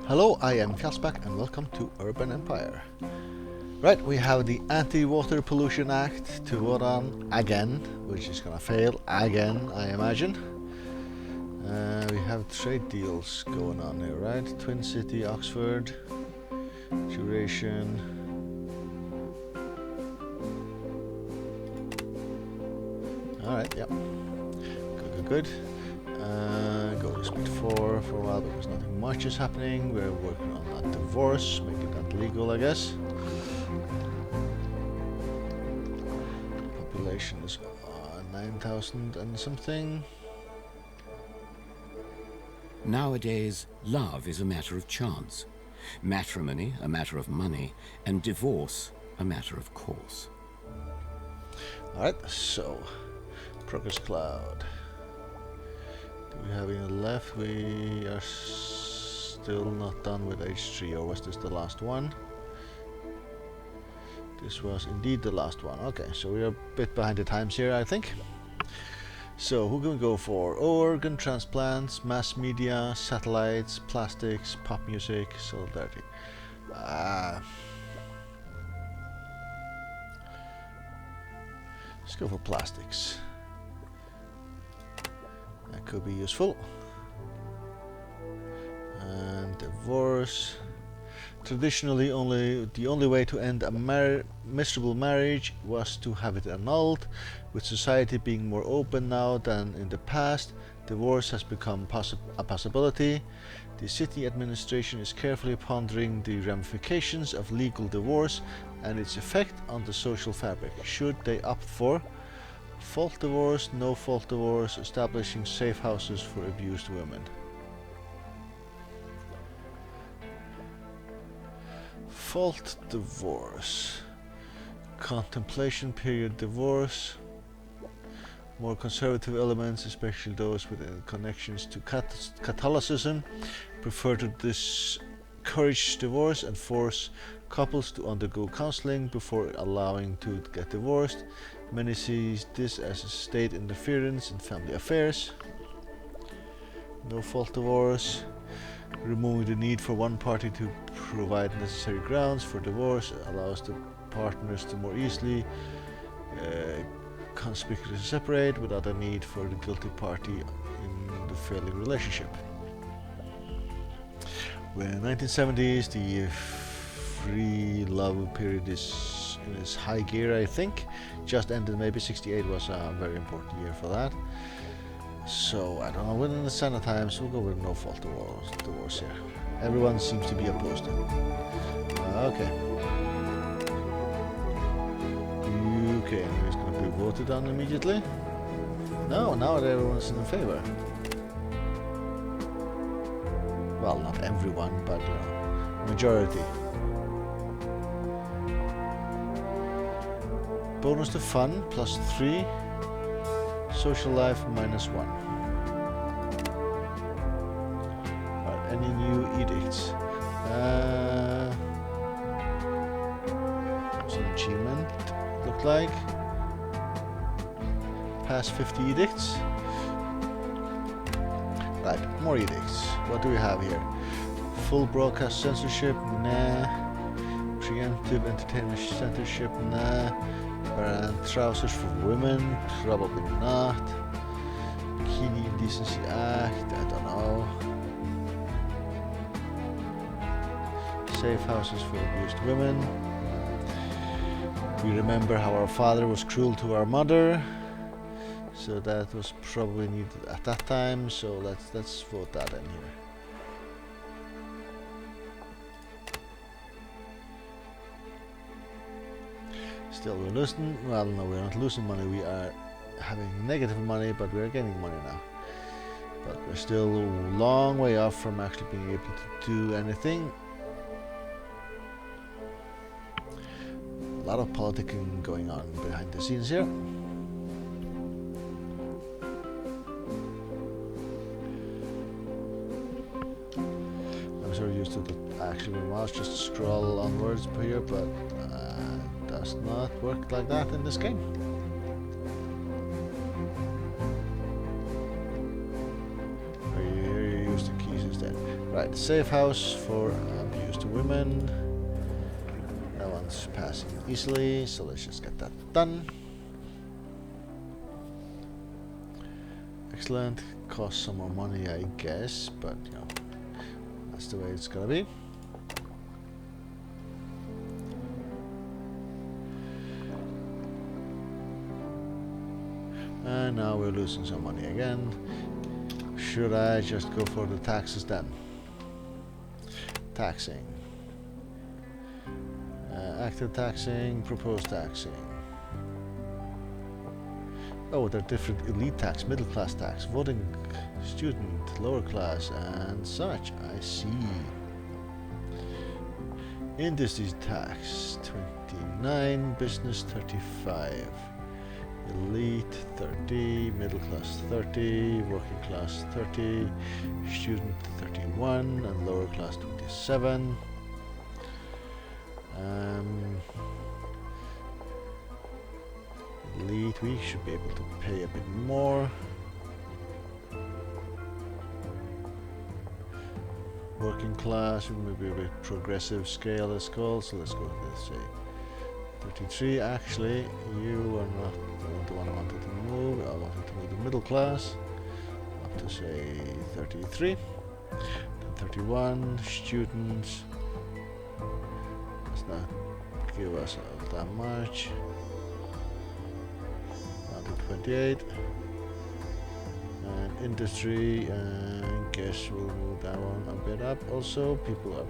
Hello, I am Kaspak and welcome to Urban Empire. Right, we have the Anti-Water Pollution Act to vote on again, which is gonna fail again, I imagine. We have trade deals going on here, right? Twin City, Oxford, duration. Alright, yep. Good. Go to speed 4 for a while because nothing much is happening. We're working on that divorce, making that legal, I guess. Population is 9,000 and something. Nowadays, love is a matter of chance, matrimony a matter of money, and divorce a matter of course. Alright, so Progress Cloud. Do we have any left? We are still not done with H3, or was this the last one? This was indeed the last one. Okay, so we are a bit behind the times here, I think. So who can we go for? Organ transplants, mass media, satellites, plastics, pop music, solidarity. Let's go for plastics. That could be useful. And divorce. Traditionally, the only way to end a miserable marriage was to have it annulled. With society being more open now than in the past, divorce has become a possibility. The city administration is carefully pondering the ramifications of legal divorce and its effect on the social fabric. Should they opt for fault divorce, no fault divorce, establishing safe houses for abused women? Fault divorce, contemplation period divorce, more conservative elements, especially those with connections to Catholicism, prefer to discourage divorce and force couples to undergo counseling before allowing to get divorced. Many see this as a state interference in family affairs. No fault divorce, removing the need for one party to provide necessary grounds for divorce allows the partners to more easily conspicuously separate without a need for the guilty party in the failing relationship. When 1970s, the free love period is in its high gear, I think. Just ended. Maybe 68 was a very important year for that. So I don't know, within the standard times we'll go with no fault divorce here. Everyone seems to be opposed to it. Okay. UK is going to be voted on immediately. No, now everyone's in favor. Well, not everyone, but majority. Bonus to fun +3. Social life -1. Right, any new edicts? Some achievement, looked like. Past 50 edicts. Right, more edicts. What do we have here? Full broadcast censorship? Nah. Preemptive entertainment censorship? Nah. Brand trousers for women? Probably not. Bikini Indecency Act? I don't know. Safe houses for abused women. We remember how our father was cruel to our mother. So that was probably needed at that time. So let's vote that in here. Still we're losing, well no, we're not losing money, we are having negative money, but we're gaining money now. But we're still a long way off from actually being able to do anything. A lot of politicking going on behind the scenes here. I'm so used to the actually mouse just scroll onwards here, but does not work like that in this game. Where you use the keys instead. Right. Right, safe house for abused women. That one's passing easily, so let's just get that done. Excellent. Cost some more money, I guess, but you know, that's the way it's gonna be. And now we're losing some money again. Should I just go for the taxes then? Taxing. Active taxing, proposed taxing. Oh, there are different elite tax, middle class tax, voting student, lower class, and such. I see. Industries tax 29, business 35. Elite 30, middle class 30, working class 30, student 31, and lower class 27. Elite, we should be able to pay a bit more. Working class, maybe a bit progressive scale, let's go. So let's go to, let's say, 33. Actually, you are not the one I wanted to move. I wanted to move the middle class up to say 33. Then 31 students. Does not give us that much. Down to 28. And industry, I guess we'll move that one a bit up. Also, people are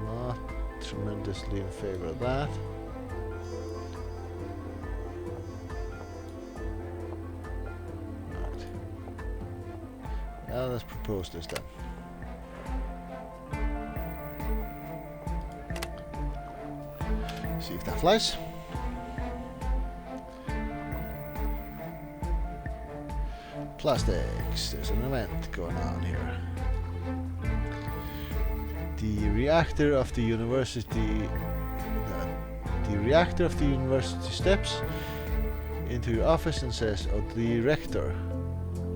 not tremendously in favor of that. Now let's propose this then. See if that flies. Plastics. There's an event going on here. The reactor of the university. The reactor of the university steps into your office and says, "Oh, the rector."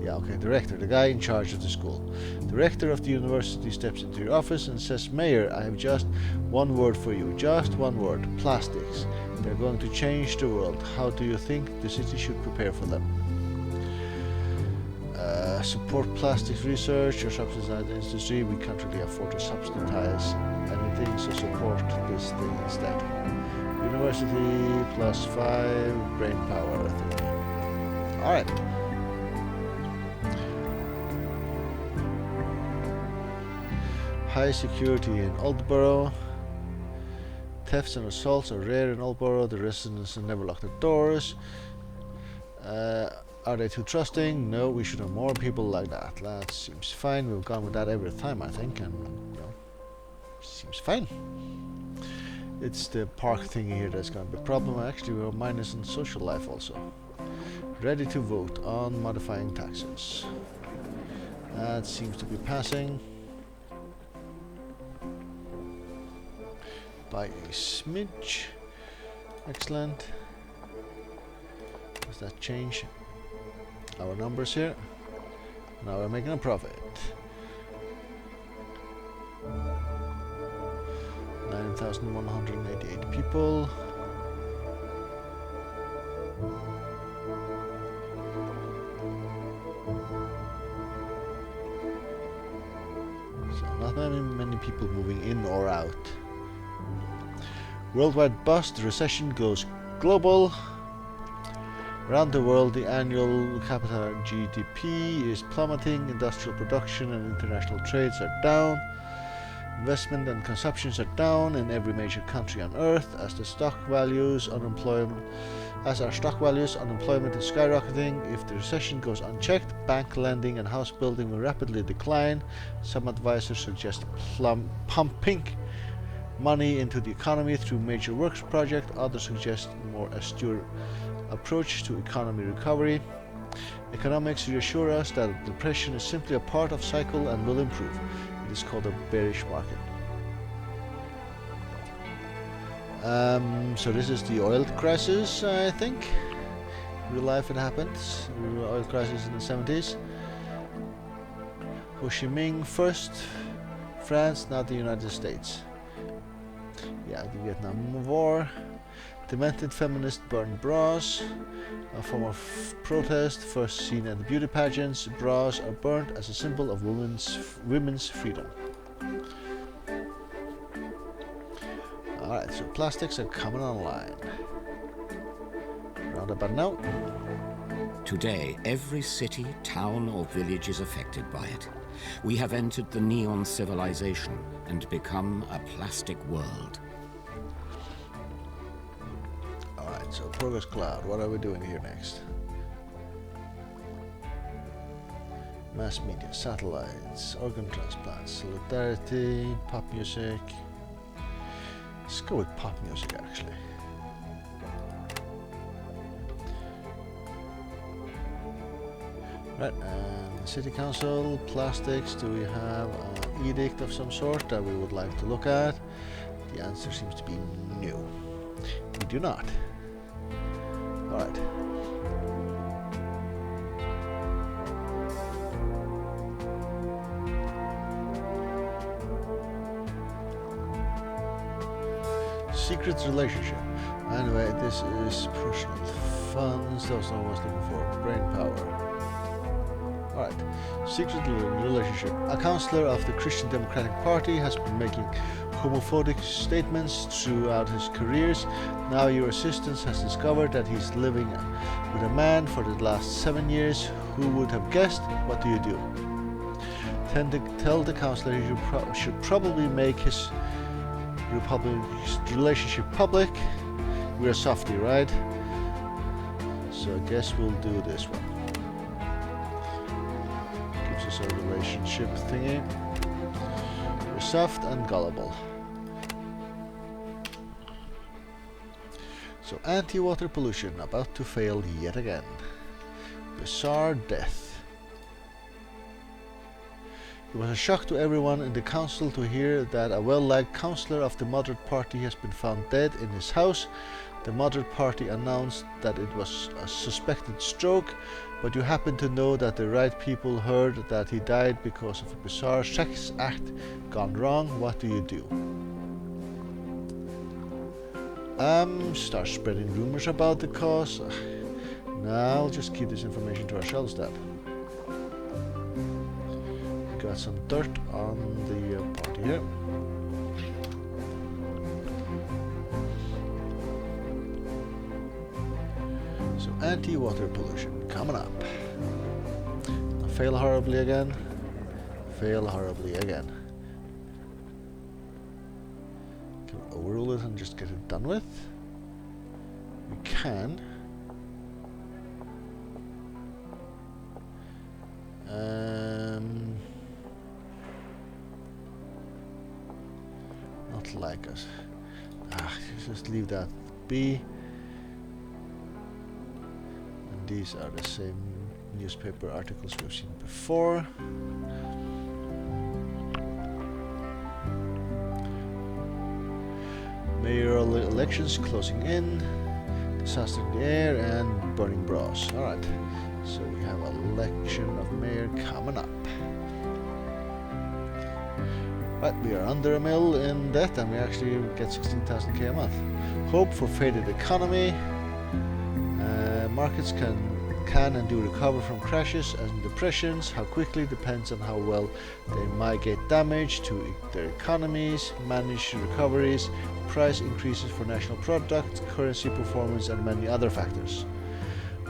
Yeah, okay, the rector, the guy in charge of the school. The rector of the university steps into your office and says, "Mayor, I have just one word for you. Just one word. Plastics. They're going to change the world. How do you think the city should prepare for them?" Support plastics research or subsidize the industry. We can't really afford to subsidize anything, so support this thing instead. University +5, brain power, I think. Alright. High security in Aldborough. Thefts and assaults are rare in Aldborough. The residents never lock their doors. Are they too trusting? No, we should have more people like that. That seems fine. We've gone with that every time, I think, and you know, seems fine. It's the park thing here that's going to be a problem. Actually, we're minus in social life also. Ready to vote on modifying taxes. That seems to be passing by a smidge. Excellent. Does that change our numbers here? Now we're making a profit. 9,188 people. So not many people moving in or out. Worldwide bust, the recession goes global. Around the world, the annual capita GDP is plummeting, industrial production and international trades are down, investment and consumptions are down in every major country on earth, as our stock values, unemployment is skyrocketing. If the recession goes unchecked, bank lending and house building will rapidly decline. Some advisors suggest pumping money into the economy through major works projects, others suggest more austere approach to economy recovery. Economics reassure us that depression is simply a part of cycle and will improve. It is called a bearish market. So this is the oil crisis, I think. Real life it happened. Oil crisis in the 70s. Ho Chi Minh first France, not the United States. Yeah, the Vietnam War. Demented feminists burn bras. A form of protest first seen at the beauty pageants. Bras are burnt as a symbol of women's freedom. Alright, so plastics are coming online. Round about now. Today, every city, town, or village is affected by it. We have entered the neon civilization and become a plastic world. Alright, so Progress Cloud, what are we doing here next? Mass media, satellites, organ transplants, solidarity, pop music. Let's go with pop music actually. Right, and City Council, plastics, do we have an edict of some sort that we would like to look at? The answer seems to be no. We do not. Alright. Secret relationship. Anyway, this is personal funds. That was not what I was looking for. Brain power. Alright, secret relationship. A councillor of the Christian Democratic Party has been making homophobic statements throughout his careers. Now your assistant has discovered that he's living with a man for the last 7 years. Who would have guessed? What do you do? Tell the councillor he should probably make his relationship public. We're softy, right? So I guess we'll do this one. Gives us a relationship thingy. We're soft and gullible. So anti-water pollution about to fail yet again. Bizarre death. It was a shock to everyone in the council to hear that a well-liked councillor of the Moderate Party has been found dead in his house. The Moderate Party announced that it was a suspected stroke, but you happen to know that the right people heard that he died because of a bizarre sex act gone wrong. What do you do? Start spreading rumors about the cause. Nah, I'll just keep this information to ourselves then. Got some dirt on the party here. So anti-water pollution coming up. Fail horribly again. Fail horribly again. Can we overrule it and just get it done with? We can. Not like us. Just leave that be. And these are the same newspaper articles we've seen before. Mayoral elections closing in. Disaster in the air and burning bras. Alright. So we have election of mayor coming up. Right, we are under a mil in debt and we actually get 16,000k a month. Hope for faded economy. Markets can and do recover from crashes and depressions. How quickly depends on how well they mitigate damage to their economies, manage recoveries, price increases for national product, currency performance and many other factors.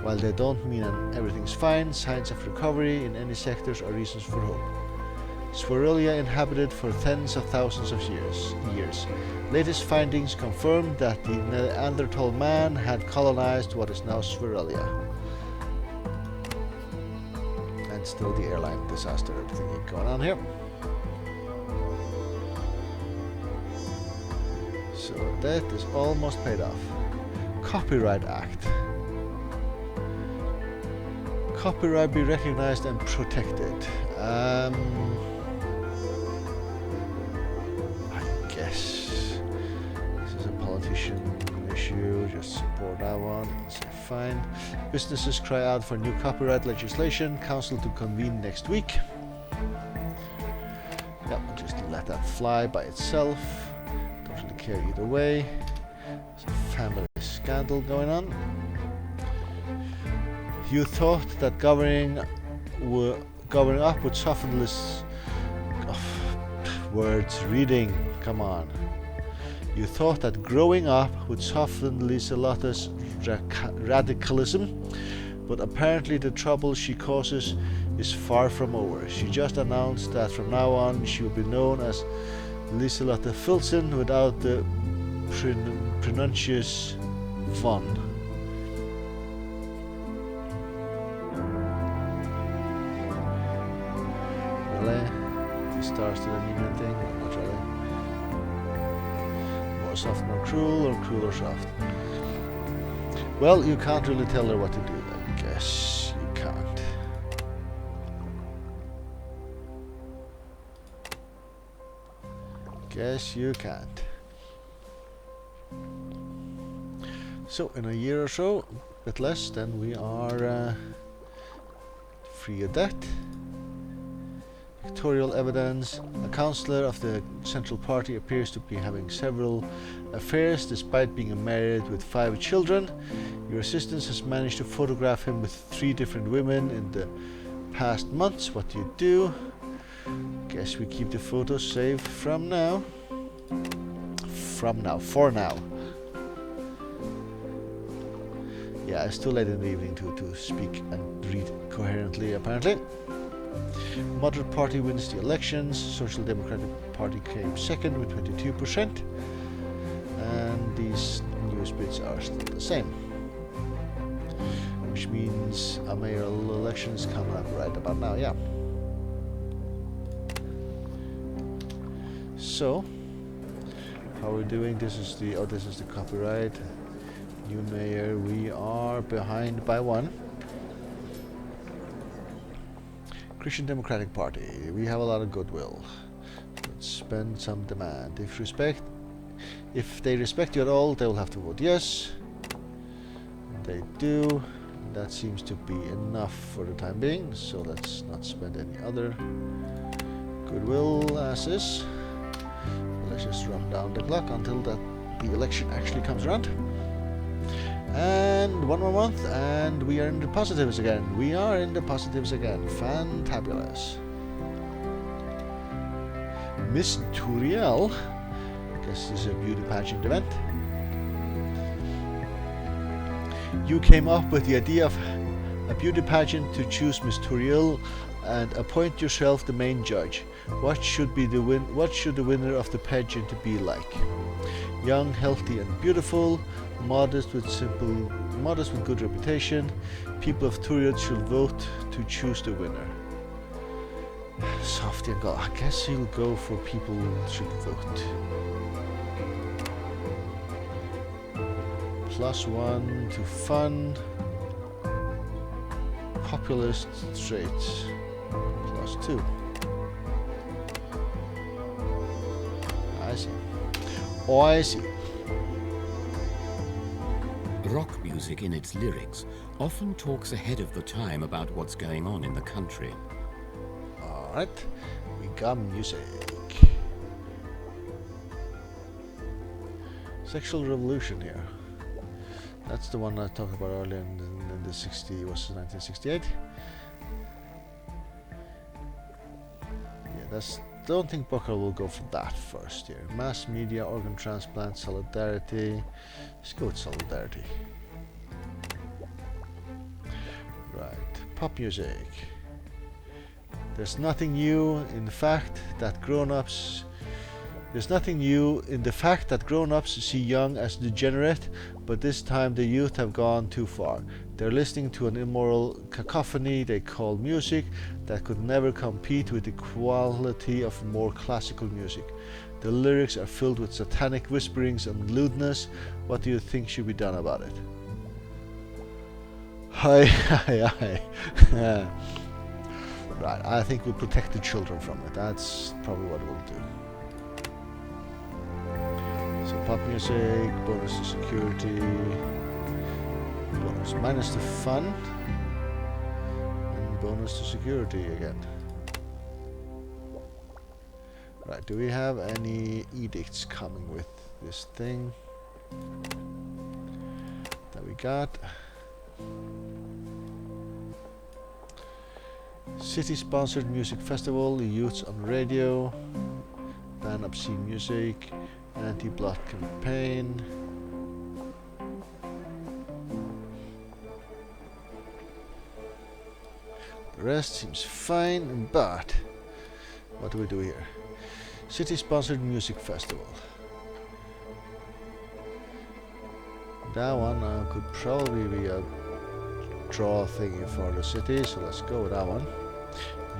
While they don't mean everything's fine, signs of recovery in any sectors are reasons for hope. Swirlia inhabited for tens of thousands of years. Latest findings confirm that the Neanderthal man had colonized what is now Swirlia. And still the airline disaster thingy going on here. So that is almost paid off. Copyright Act. Copyright be recognized and protected. I guess this is a politician issue. Just support that one and say fine. Businesses cry out for new copyright legislation. Council to convene next week. Yep, we'll just let that fly by itself. Don't really care either way. There's a family scandal going on. You thought that governing up would soften this... words, reading, come on. You thought that growing up would soften Lieselotta's radicalism, but apparently the trouble she causes is far from over. She just announced that from now on she will be known as Lieselotta Filzen without the pronuncious von. Really? He stars to the mean anything? Not really. More soft, more cruel, or cruel or soft? Well, you can't really tell her what to do, I guess. You can't. Guess you can't. So, in a year or so, a bit less, then we are free of debt. Pictorial evidence. A councillor of the Central Party appears to be having several affairs despite being married with 5 children. Your assistant has managed to photograph him with 3 different women in the past months. What do you do? Guess we keep the photos saved for now. Yeah, it's too late in the evening to speak and read coherently, apparently. Moderate Party wins the elections. Social Democratic Party came second with 22%. And these news bits are still the same. Which means a mayoral election is coming up right about now, yeah. So, how are we doing? This is the copyright. New mayor, we are behind by 1. Christian Democratic Party, we have a lot of goodwill. Let's spend some demand. If they respect you at all, they will have to vote yes. They do. That seems to be enough for the time being, so let's not spend any other goodwill as is. Let's just run down the clock until the election actually comes around. And 1 more month, and we are in the positives again. Fantabulous. Miss Turiel, I guess this is a beauty pageant event. You came up with the idea of a beauty pageant to choose Miss Turiel and appoint yourself the main judge. What should the winner of the pageant be like? Young, healthy, and beautiful. Modest with good reputation. People of Turiel should vote to choose the winner. Softy and I guess he'll go for people who should vote. +1 to fun. Populist traits. +2. I see. Oh, I see. Rock music in its lyrics often talks ahead of the time about what's going on in the country. Alright, we got music. Sexual revolution here. That's the one I talked about earlier in the 1968. Yeah, don't think Booker will go for that first here. Mass media, organ transplant, solidarity. Let's go with solidarity. Right, pop music. There's nothing new in the fact that grown-ups see young as degenerate, but this time the youth have gone too far. They're listening to an immoral cacophony they call music that could never compete with the quality of more classical music. The lyrics are filled with satanic whisperings and lewdness. What do you think should be done about it? Hi. Right, I think we'll protect the children from it. That's probably what we'll do. So pop music, bonus to security, bonus minus to fun, and bonus to security again. Right, do we have any edicts coming with this thing that we got? City-sponsored music festival, youths on radio, ban obscene music, anti-blood campaign. The rest seems fine, but what do we do here? City-sponsored music festival. That one could probably be a draw thingy for the city, so let's go with that one.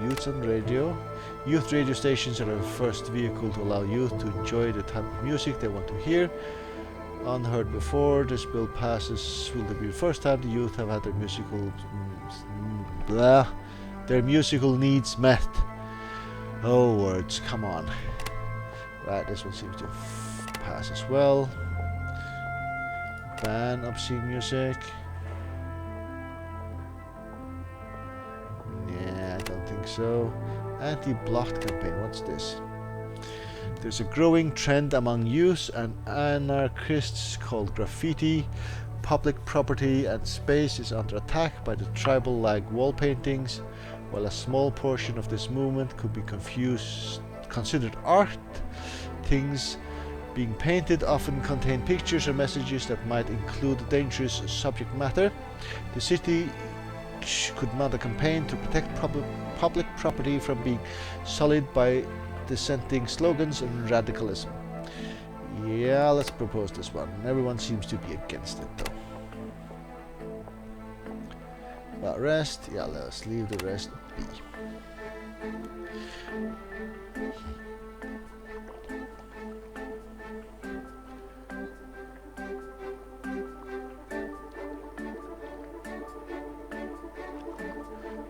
Youth on radio. Youth radio stations are the first vehicle to allow youth to enjoy the type of music they want to hear. Unheard before, this bill passes will be the first time the youth have had their musical needs met. Oh words, come on. Right, this one seems to pass as well. Ban obscene music. Yeah, I don't think so. Anti-blood campaign, what's this? There's a growing trend among youth and anarchists called graffiti. Public property and space is under attack by the tribal-like wall paintings. While a small portion of this movement could be considered art, things being painted often contain pictures or messages that might include dangerous subject matter. The city could mount a campaign to protect public property from being sullied by dissenting slogans and radicalism. Yeah, let's propose this one. Everyone seems to be against it though. But rest, yeah, let's leave the rest be.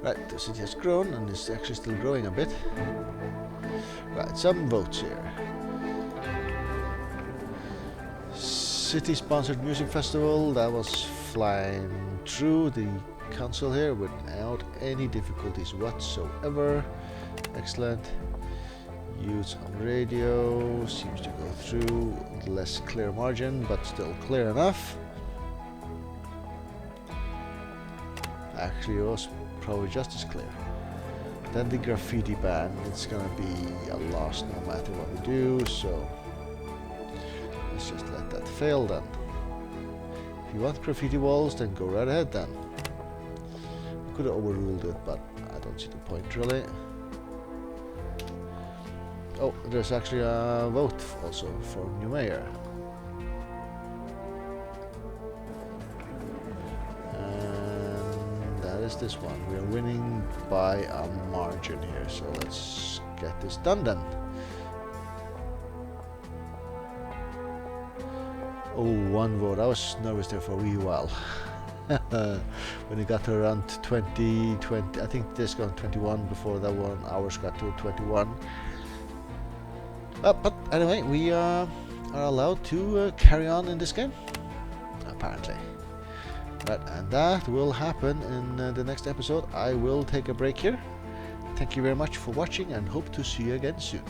Right, the city has grown and is actually still growing a bit. Right, some votes here. City-sponsored music festival, that was flying through the council here without any difficulties whatsoever. Excellent. Youth on radio seems to go through, less clear margin, but still clear enough. Actually, it was probably just as clear. Then the graffiti ban, it's gonna be a loss no matter what we do, so let's just let that fail then. If you want graffiti walls, then go right ahead then. I could have overruled it, but I don't see the point really. Oh, there's actually a vote also for new mayor. And that is this one. We are winning by a margin here, so let's get this done then. Oh, one vote. I was nervous there for a wee while. When it got to around 20, I think this got 21 before that one. Ours got to 21. But anyway, we are allowed to carry on in this game, apparently. Right, and that will happen in the next episode. I will take a break here. Thank you very much for watching and hope to see you again soon.